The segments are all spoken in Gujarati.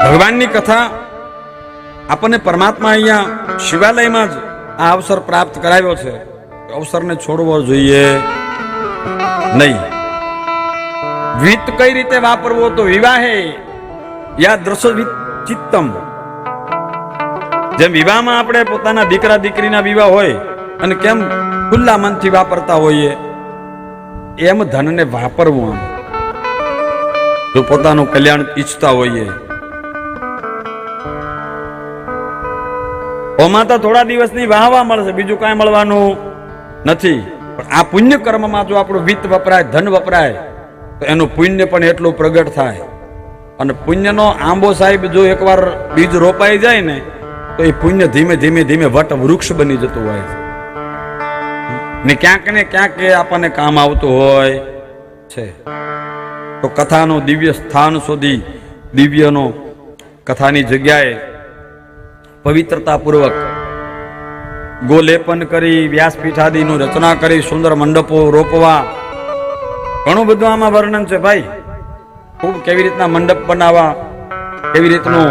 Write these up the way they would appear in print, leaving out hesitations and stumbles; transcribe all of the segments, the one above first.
ભગવાનની કથા આપણને પરમાત્મા અહીંયા શિવાલયમાં જ આ અવસર પ્રાપ્ત કરાવ્યો છે. અવસરને છોડવો જોઈએ નહીં. વિત્ત કઈ રીતે વાપરવો? તો વિવાહે યા દ્રશ્ય ચિત્તમ. જેમ વિવાહમાં આપણે પોતાના દીકરા દીકરીના વિવાહ હોય અને કેમ ખુલ્લા મનથી વાપરતા હોઈએ, એમ ધનને વાપરવું. જો પોતાનું કલ્યાણ ઈચ્છતા હોઈએ, ઓમાં તો થોડા દિવસની વાહવા મળશે, બીજું કાંઈ મળવાનું નથી. પણ આ પુણ્ય કર્મમાં જો આપણું વિત્ત વપરાય, ધન વપરાય, તો એનું પુણ્ય પણ એટલું પ્રગટ થાય. અને પુણ્યનો આંબો સાહેબ જો એકવાર બીજ રોપાઈ જાય ને, તો એ પુણ્ય ધીમે ધીમે ધીમે વટ વૃક્ષ બની જતું હોય ને ક્યાંક એ આપણને કામ આવતું હોય છે. તો કથાનો દિવ્ય સ્થાન શોધી, દિવ્યનો કથાની જગ્યાએ પવિત્રતા પૂર્વક ગોલેપન કરી, વ્યાસપીઠ આદિનું રચના કરી, સુંદર મંડપો રોપવા, ઘણું બધું આમાં વર્ણન છે ભાઈ. ખૂબ કેવી રીતના મંડપ બનાવવા, કેવી રીતનું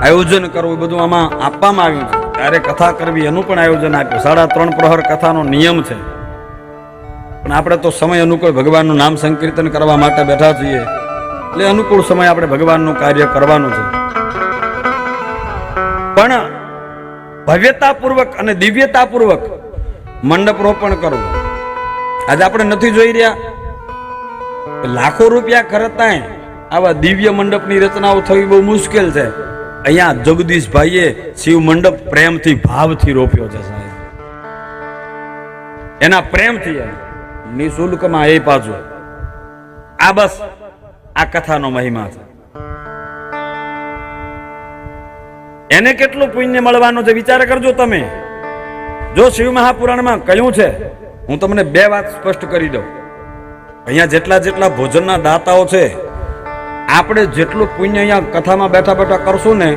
આયોજન કરવું, બધું આમાં આપવામાં આવ્યું છે. ત્યારે કથા કરવી એનું પણ આયોજન આપ્યું. 3.5 પ્રહર કથાનો નિયમ છે. પણ આપણે તો સમય અનુકૂળ ભગવાનનું નામ સંકીર્તન કરવા માટે બેઠા છીએ, એટલે અનુકૂળ સમય આપણે ભગવાનનું કાર્ય કરવાનું છે. પણ ભવ્યતાપૂર્વક અને દિવ્યતાપૂર્વક મંડપ રોપણ કરવું આજે આપણે નથી જોઈ રહ્યા. લાખો રૂપિયા ખર્ચતા આવા દિવ્ય મંડપની રચનાઓ થવી બહુ મુશ્કેલ છે. અહીંયા જગદીશભાઈએ શિવ મંડપ પ્રેમથી, ભાવથી રોપ્યો છે સાહેબ. એના પ્રેમથી, નિઃશુલ્કમાં એ પાછું. આ બસ આ કથાનો મહિમા છે. એને કેટલું પુણ્ય મળવાનું છે વિચાર કરજો તમે. જો શિવ મહાપુરાણમાં કહ્યું છે, હું તમને 2 વાત સ્પષ્ટ કરી દઉં. અહીંયા જેટલા ભોજનના દાતાઓ છે, આપણે જેટલું પુણ્ય અહીંયા કથામાં બેઠા બેઠા કરશું ને,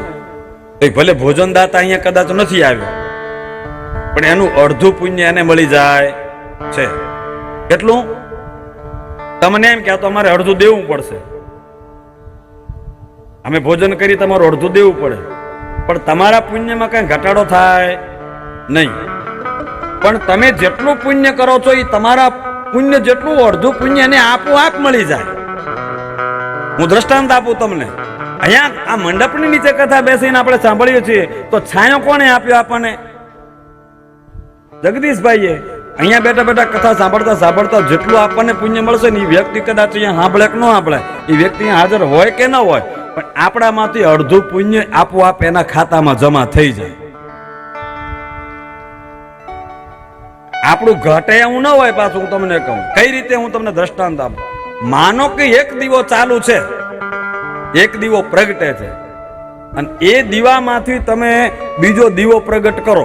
તો ભલે ભોજન દાતા અહીંયા કદાચ નથી આવ્યો, પણ એનું અડધું પુણ્ય એને મળી જાય છે. કેટલું? તમને એમ કે તો અમારે અડધું દેવું પડશે, અમે ભોજન કરી તમારું અડધું દેવું પડે, પણ તમારા પુણ્યમાં કઈ ઘટાડો થાય નહીં. પણ તમે જેટલું પુણ્ય કરો છો, એ તમારા પુણ્ય જેટલું અડધું પુણ્ય એને આપોઆપ મળી જાય. હું દ્રષ્ટાંત આપું તમને. અહીંયા આ મંડપની નીચે કથા બેસીને આપણે સાંભળીએ છીએ, તો છાંયો કોને આપ્યો આપણને? જગદીશભાઈએ. અહીંયા બેઠા બેઠા કથા સાંભળતા સાંભળતા જેટલું આપણને પુણ્ય મળશે ને, એ વ્યક્તિ કદાચ અહીંયા સાંભળે કે ન સાંભળે, એ વ્યક્તિ હાજર હોય કે ન હોય, પણ આપણામાંથી અડધું પુણ્ય આપોઆપ એના ખાતામાં જમા થઈ જાય. આપણું ઘટે એવું ન હોય. પાછું હું તમને કહું કઈ રીતે, હું તમને દ્રષ્ટાંત આપું. માનો કે એક દીવો ચાલુ છે, એક દીવો પ્રગટે છે, અને એ દીવામાંથી તમે બીજો દીવો પ્રગટ કરો.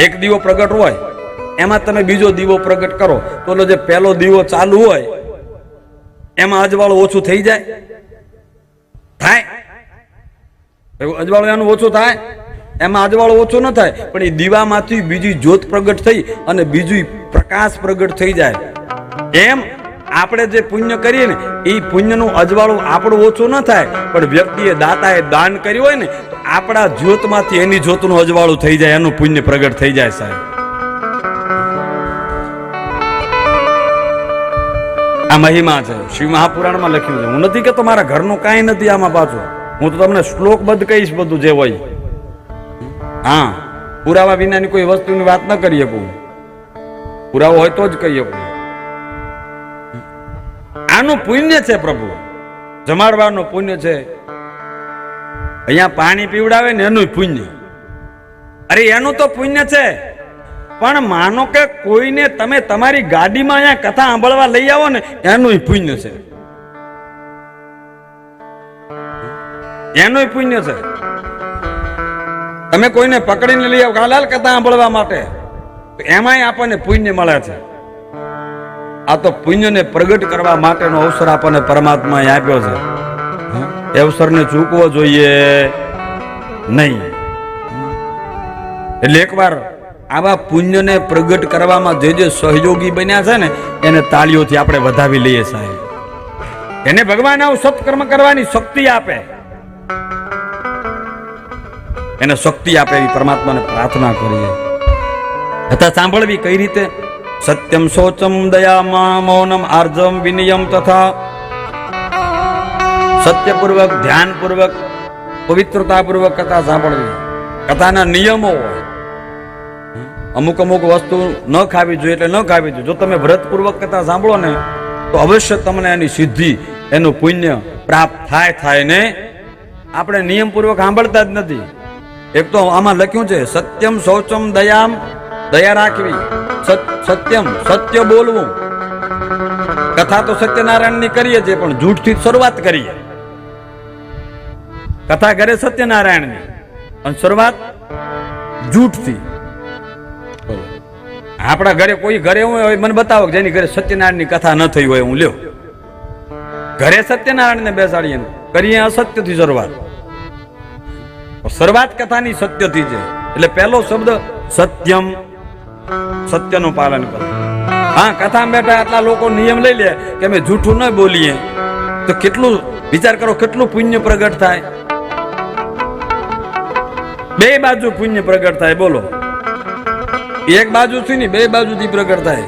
એક દીવો પ્રગટ હોય, એમાં તમે બીજો દીવો પ્રગટ કરો, તો જે પહેલો દીવો ચાલુ હોય એમાં અજવાળું ઓછું થઈ જાય? થાય? અજવાળું એનું ઓછું થાય? એમાં અજવાળું ઓછું ન થાય, પણ એ દીવામાંથી બીજી જ્યોત પ્રગટ થઈ અને બીજું પ્રકાશ પ્રગટ થઈ જાય. એમ આપણે જે પુણ્ય કરીએ ને, એ પુણ્યનું અજવાળું આપણું ઓછું ન થાય, પણ વ્યક્તિએ, દાતાએ દાન કર્યું હોય ને, તો આપણા જ્યોતમાંથી એની જ્યોતનું અજવાળું થઈ જાય, એનું પુણ્ય પ્રગટ થઈ જાય સાહેબ. આ મહિમા છે, શિવ મહાપુરાણમાં લખ્યું છે. હું નથી કે તમારા ઘરનું કાંઈ નથી આમાં પાછું. હું તો તમને શ્લોકબદ્ધ કહીશ બધું જે હોય. હા, પુરાવા વિનાની કોઈ વસ્તુની વાત ન કરી શકું. પુરાવો હોય તો જ કહી શકું. આનું પુણ્ય છે પ્રભુ, જમાડવાનું પુણ્ય છે. અહીંયા પાણી પીવડાવે ને એનું પુણ્ય. અરે એનું તો પુણ્ય છે, પણ માનો કે કોઈને તમે તમારી ગાડીમાં અહીંયા કથા સાંભળવા લઈ આવો ને, એનું પુણ્ય છે. એનું પુણ્ય છે. તમે કોઈને પકડીને લઈ આવો કાલાલ કથા સાંભળવા માટે, એમાંય આપણને પુણ્ય મળે છે. આ તો પુણ્યને પ્રગટ કરવા માટેનો અવસર આપણને પરમાત્માએ આપ્યો છે. એ અવસરને ચૂકવો જોઈએ નહીં. એટલે એકવાર આવા પુણ્યને પ્રગટ કરવામાં જે સહયોગી બન્યા છે ને, એને તાળીઓથી આપણે વધાવી લઈએ સાહેબ. એને ભગવાન આવું સત્કર્મ કરવાની શક્તિ આપે, એને શક્તિ આપે એવી પરમાત્માને પ્રાર્થના કરીએ. કથા સાંભળવી કઈ રીતે? સત્યમ શોચમ દયામાં મૌનમ આર્જમ વિનિયમ તથા સત્યપૂર્વક ધ્યાનપૂર્વક પવિત્રતાપૂર્વક કથા સાંભળવી. કથાના નિયમો હોય, અમુક અમુક વસ્તુ ન ખાવી જોઈએ એટલે ન ખાવી જોઈએ. જો તમે વ્રતપૂર્વક કથા સાંભળો ને તો અવશ્ય તમને એની સિદ્ધિ, એનું પુણ્ય પ્રાપ્ત થાય ને. આપણે નિયમપૂર્વક સાંભળતા જ નથી. એક તો આમાં લખ્યું છે સત્યમ શૌચમ દયામ, દયા રાખવી, સત્યમ સત્ય બોલવું. કથા તો સત્યનારાયણ ની કરીએ છીએ પણ જૂઠથી શરૂઆત કરીએ. કથા કરે સત્યનારાયણ ની અને શરૂઆત જૂઠથી. આપણા ઘરે કોઈ ઘરે હોય મને બતાવો જેની ઘરે સત્યનારાયણ ની કથા ન થઈ હોય. હું લ્યો ઘરે સત્યનારાયણ ને બેસાડીએ કરીએ અસત્યથી શરૂઆત. શરૂઆત કથાની સત્યથી છે. એટલે પહેલો શબ્દ સત્યમ, સત્યનું પાલન કરો. હા, કથામાં બેઠા આટલા લોકો નિયમ લઈ લે કે અમે જૂઠું ન બોલીએ તો કેટલું વિચાર કરો, કેટલું પુણ્ય પ્રગટ થાય. બે બાજુ પુણ્ય પ્રગટ થાય. બોલો, એક બાજુથી નહીં બે બાજુથી પ્રગટ થાય.